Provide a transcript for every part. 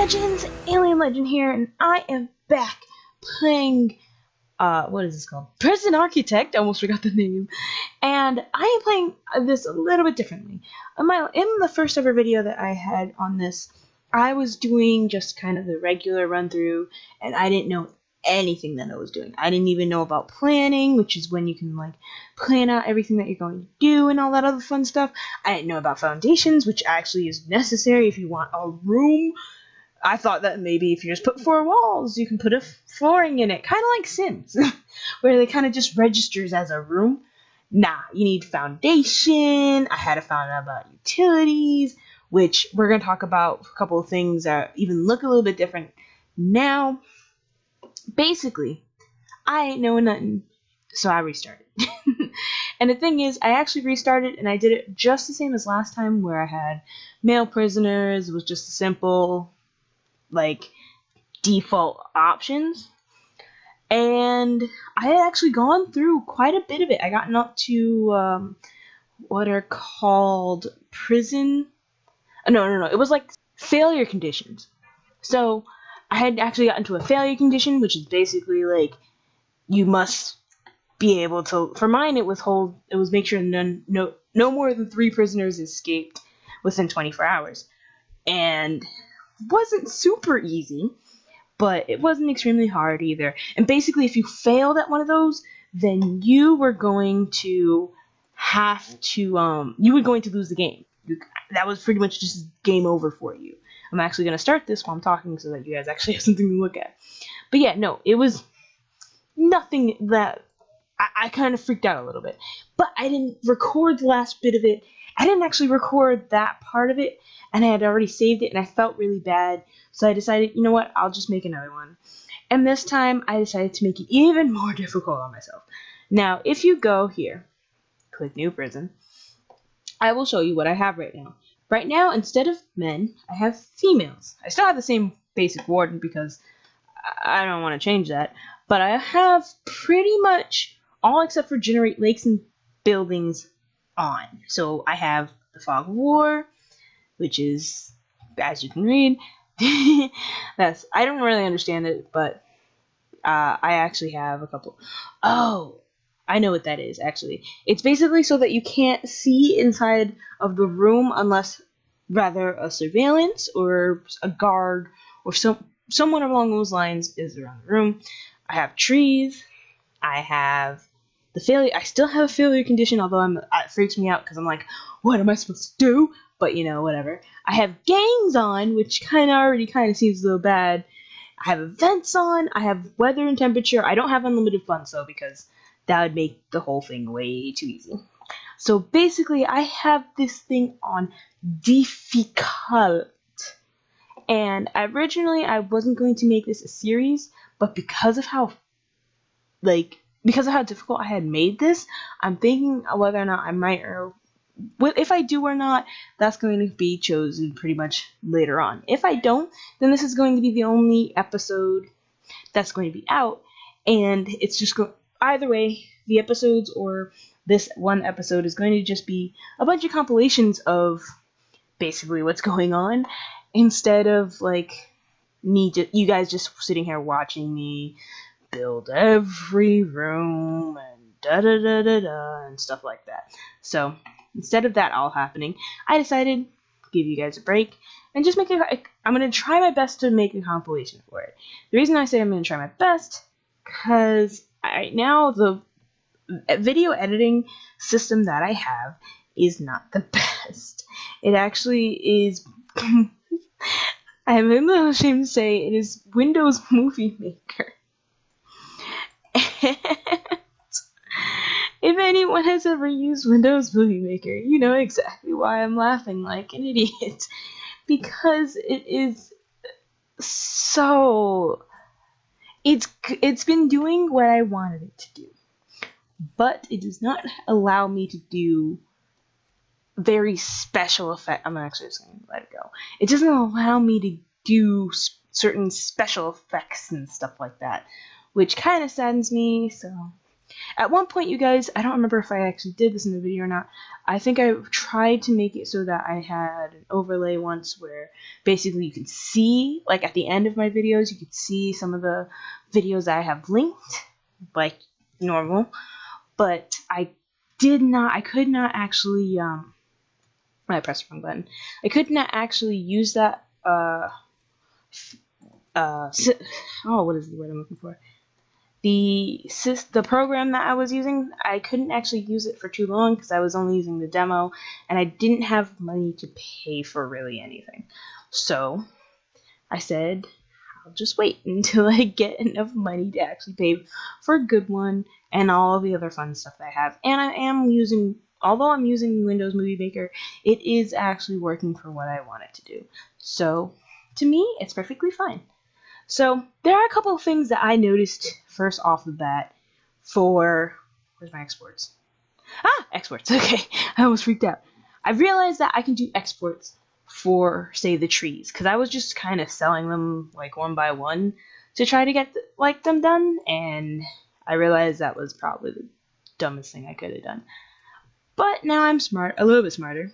Legends, Alien Legend here, and I am back playing, what is this called? Prison Architect, I almost forgot the name. And I am playing this a little bit differently. In the first ever video that I had on this, I was doing just kind of the regular run through, and I didn't know anything that I was doing. I didn't even know about planning, which is when you can like plan out everything that you're going to do and all that other fun stuff. I didn't know about foundations, which actually is necessary if you want a room. I thought that maybe if you just put 4 walls, you can put a flooring in it, kind of like Sims, where they kind of just registers as a room. Nah, you need foundation. I had to find out about utilities, which we're going to talk about a couple of things that even look a little bit different now. Basically, I ain't knowing nothing, so I restarted. And the thing is, I actually restarted, and I did it just the same as last time, where I had male prisoners. It was just a simple, like, default options. And I had actually gone through quite a bit of it. I gotten up to what are called prison. No. It was like failure conditions. So I had actually gotten to a failure condition, which is basically like you must be able to. For mine, it was make sure no more than 3 prisoners escaped within 24 hours, and wasn't super easy, but it wasn't extremely hard either. And basically, if you failed at one of those, then you were going to have to you were going to lose the game. That was pretty much just game over for you. I'm actually going to start this while I'm talking so that you guys actually have something to look at. But yeah, no, it was nothing that I kind of freaked out a little bit. But I didn't record the last bit of it. I didn't actually record that part of it, and I had already saved it, and I felt really bad. So I decided, you know what, I'll just make another one. And this time, I decided to make it even more difficult on myself. Now, if you go here, click New Prison, I will show you what I have right now. Right now, instead of men, I have females. I still have the same basic warden because I don't want to change that. But I have pretty much all except for generate lakes and buildings on. So I have the Fog of War, which is, as you can read, I don't really understand it, but I actually have a couple. Oh, I know what that is, actually. It's basically so that you can't see inside of the room unless, rather, a surveillance or a guard or someone along those lines is around the room. I have trees. I have the failure. I still have a failure condition, although it freaks me out because I'm like, what am I supposed to do? But, you know, whatever. I have gangs on, which already seems a little bad. I have events on. I have weather and temperature. I don't have unlimited funds, though, because that would make the whole thing way too easy. So, basically, I have this thing on difficult. And originally, I wasn't going to make this a series, but because of how difficult I had made this, I'm thinking whether or not I might, or if I do or not, that's going to be chosen pretty much later on. If I don't, then this is going to be the only episode that's going to be out, and it's just either way, the episodes or this one episode is going to just be a bunch of compilations of basically what's going on, instead of like you guys just sitting here watching me build every room and da-da-da-da-da and stuff like that. So instead of that all happening, I decided to give you guys a break and just I'm going to try my best to make a compilation for it. The reason I say I'm going to try my best, because right now the video editing system that I have is not the best. It actually is, I'm a little ashamed to say, it is Windows Movie Maker. And if anyone has ever used Windows Movie Maker, you know exactly why I'm laughing like an idiot. Because it is so... It's been doing what I wanted it to do. But it does not allow me to do very special effects. I'm actually just going to let it go. It doesn't allow me to do certain special effects and stuff like that, which kind of saddens me. So At one point, you guys, I don't remember if I actually did this in the video or not. I think I tried to make it so that I had an overlay once where basically you could see, like at the end of my videos, you could see some of the videos I have linked, like normal. But I could not actually, I pressed the wrong button. I could not actually use that, what is the word I'm looking for? The program that I was using, I couldn't actually use it for too long because I was only using the demo, and I didn't have money to pay for really anything. So I said, I'll just wait until I get enough money to actually pay for a good one and all of the other fun stuff that I have. And I am using, although I'm using Windows Movie Maker, it is actually working for what I want it to do. So to me, it's perfectly fine. So there are a couple of things that I noticed first off the bat for, where's my exports? Exports, okay, I almost freaked out. I realized that I can do exports for, say, the trees, because I was just kind of selling them like one by one to try to get them done, and I realized that was probably the dumbest thing I could have done. But now I'm a little bit smarter.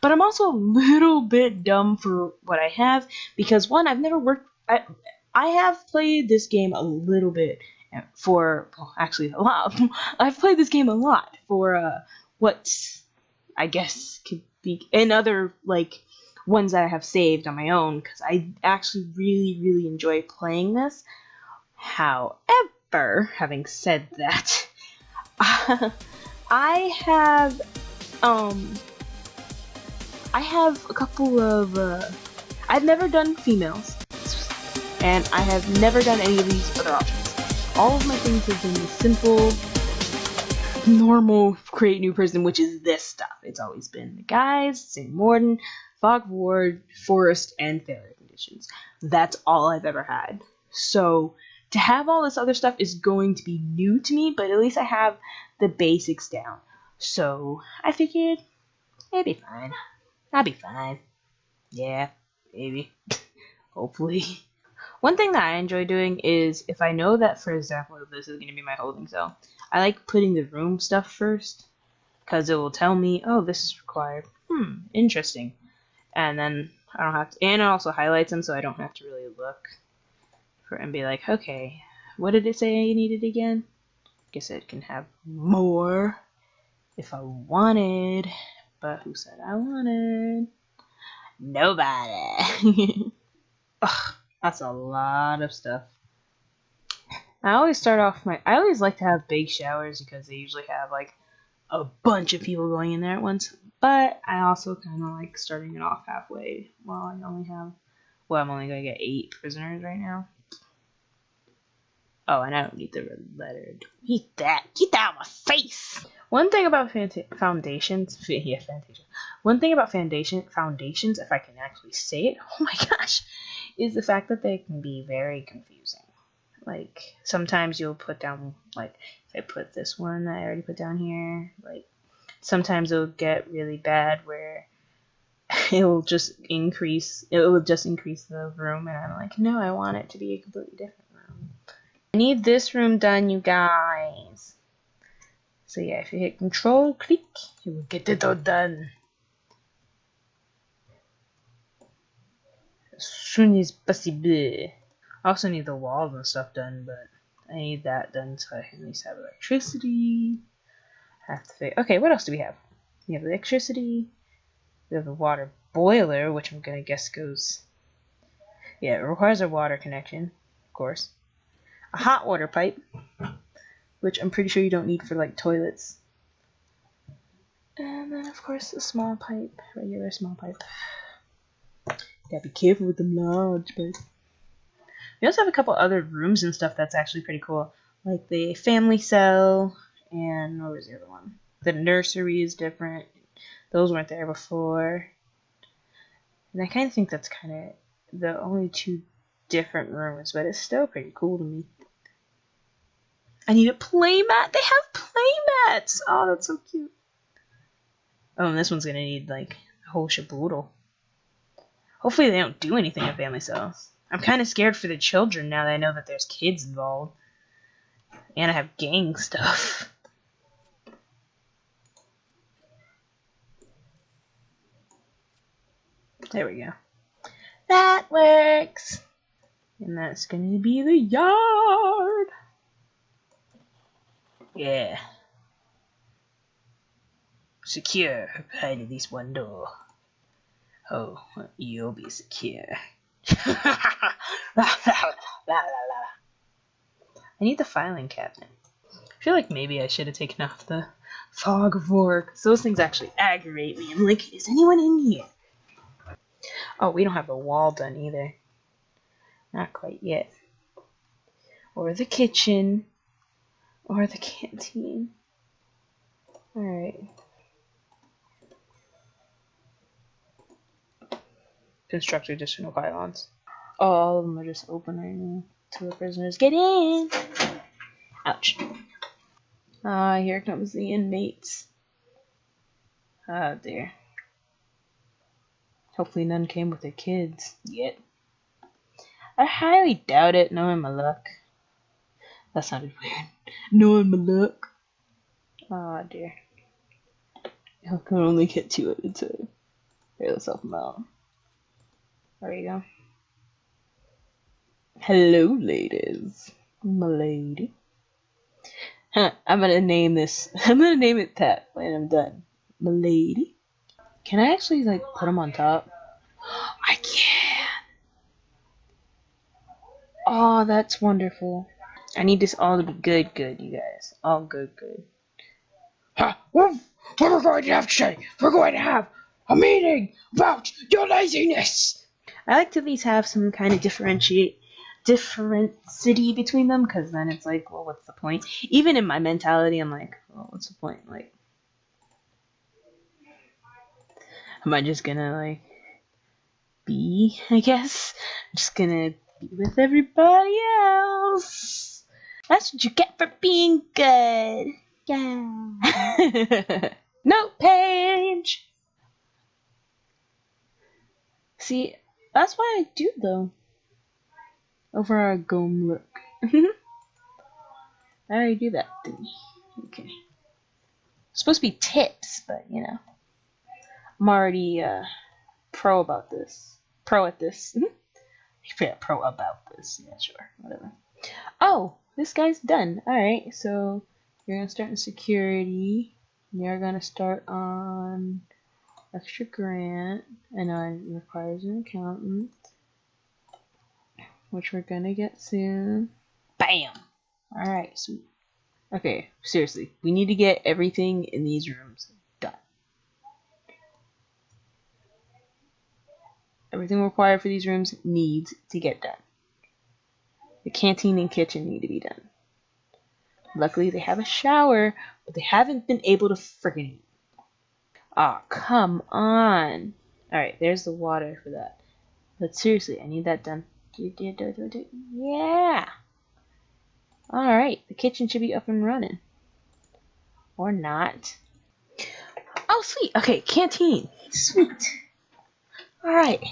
But I'm also a little bit dumb for what I have, because one, I've never worked. I have played this game a little bit for, well, actually a lot. I've played this game a lot for what I guess could be in other like ones that I have saved on my own, because I actually really enjoy playing this. However, having said that, I have a couple of I've never done females. And I have never done any of these other options. All of my things have been the simple, normal create new person, which is this stuff. It's always been the guys, St. Morden, Fog Ward, Forest, and failure conditions. That's all I've ever had. So to have all this other stuff is going to be new to me, but at least I have the basics down. So I figured it'd be fine. I'll be fine. Yeah, maybe. Hopefully. One thing that I enjoy doing is, if I know that, for example, this is going to be my holding cell, I like putting the room stuff first, because it will tell me, oh, this is required. Interesting. And then I don't have to, and it also highlights them, so I don't have to really look for and be like, okay, what did it say I needed again? Guess it can have more if I wanted, but who said I wanted? Nobody. Ugh. That's a lot of stuff. I always like to have big showers because they usually have like a bunch of people going in there at once. But I also kind of like starting it off halfway. Well, I'm only going to get 8 prisoners right now. Oh, and I don't need the red letter. Eat that. Get that out of my face. One thing about foundations, One thing about foundations, if I can actually say it, oh my gosh, is the fact that they can be very confusing. Like, sometimes you'll put down, like, if I put this one that I already put down here, like, sometimes it'll get really bad where it will just increase the room, and I'm like, no, I want it to be a completely different room. I need this room done, you guys. So yeah, if you hit Control, click, you will get it all done. As soon as possible. I also need the walls and stuff done, but I need that done so I can at least have electricity. Okay, what else do we have? We have electricity. We have the water boiler, which I'm gonna guess goes. Yeah, it requires a water connection, of course. A hot water pipe, which I'm pretty sure you don't need for like toilets. And then of course a small pipe, regular small pipe. Gotta be careful with the large pipe. We also have a couple other rooms and stuff that's actually pretty cool, like the family cell, and what was the other one? The nursery is different. Those weren't there before. And I kind of think that's kind of the only 2 different rooms, but it's still pretty cool to me. I need a playmat. They have playmats. Oh, that's so cute. Oh, and this one's gonna need like a whole shaboodle. Hopefully they don't do anything in family cells. I'm kind of scared for the children now that I know that there's kids involved. And I have gang stuff. There we go. That works. And that's going to be the yard. Yeah. Secure behind at least one door. Oh, you'll be secure. I need the filing cabinet. I feel like maybe I should have taken off the fog of war, because those things actually aggravate me. I'm like, is anyone in here? Oh, we don't have the wall done either. Not quite yet. Or the kitchen. Or the canteen. Alright. Construct additional pylons. Oh, all of them are just open right now. Till the prisoners get in. Ouch. Ah, here comes the inmates. Ah, dear. Hopefully none came with their kids yet. I highly doubt it, knowing my luck. That sounded weird. Knowing my luck. Ah, dear. I can only get 2 at a time. Here, let's help them out. There you go. Hello, ladies. My lady. Huh, I'm gonna name this. I'm gonna name it that when I'm done. My lady. Can I actually, like, put them on top? I can! Oh, that's wonderful. I need this all to be good, you guys. All good. Huh? What are we going to have to say? We're going to have a meeting about your laziness! I like to at least have some kind of differentiate differencity between them, because then it's like, well, what's the point? Even in my mentality, I'm like, well, what's the point? Like, am I just gonna, like, be, I guess? I'm just gonna be with everybody else. That's what you get for being good. Yeah. Note page! See, that's what I do, though. Over our gome look. I already do that thing. Okay. It's supposed to be tips, but you know. I'm already pro about this. Pro at this. Yeah, pro about this. Yeah, sure. Whatever. Oh, this guy's done. Alright, so you're gonna start in security. You're gonna start on extra grant. I know it requires an accountant, which we're gonna get soon. Bam! Alright, sweet. Okay, seriously, we need to get everything in these rooms done. Everything required for these rooms needs to get done. The canteen and kitchen need to be done. Luckily, they have a shower, but they haven't been able to friggin' eat. Aw, oh, come on. Alright, there's the water for that. But seriously, I need that done. Yeah! Alright, the kitchen should be up and running. Or not. Oh, sweet! Okay, canteen. Sweet. Alright.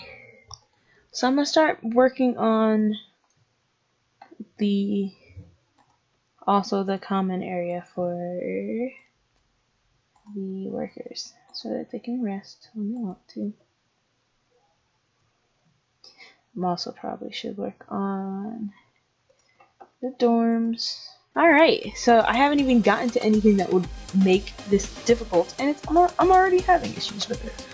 So I'm gonna start working on also the common area for the workers, so that they can rest when they want to. I'm also probably should work on the dorms. Alright, so I haven't even gotten to anything that would make this difficult, and I'm already having issues with it.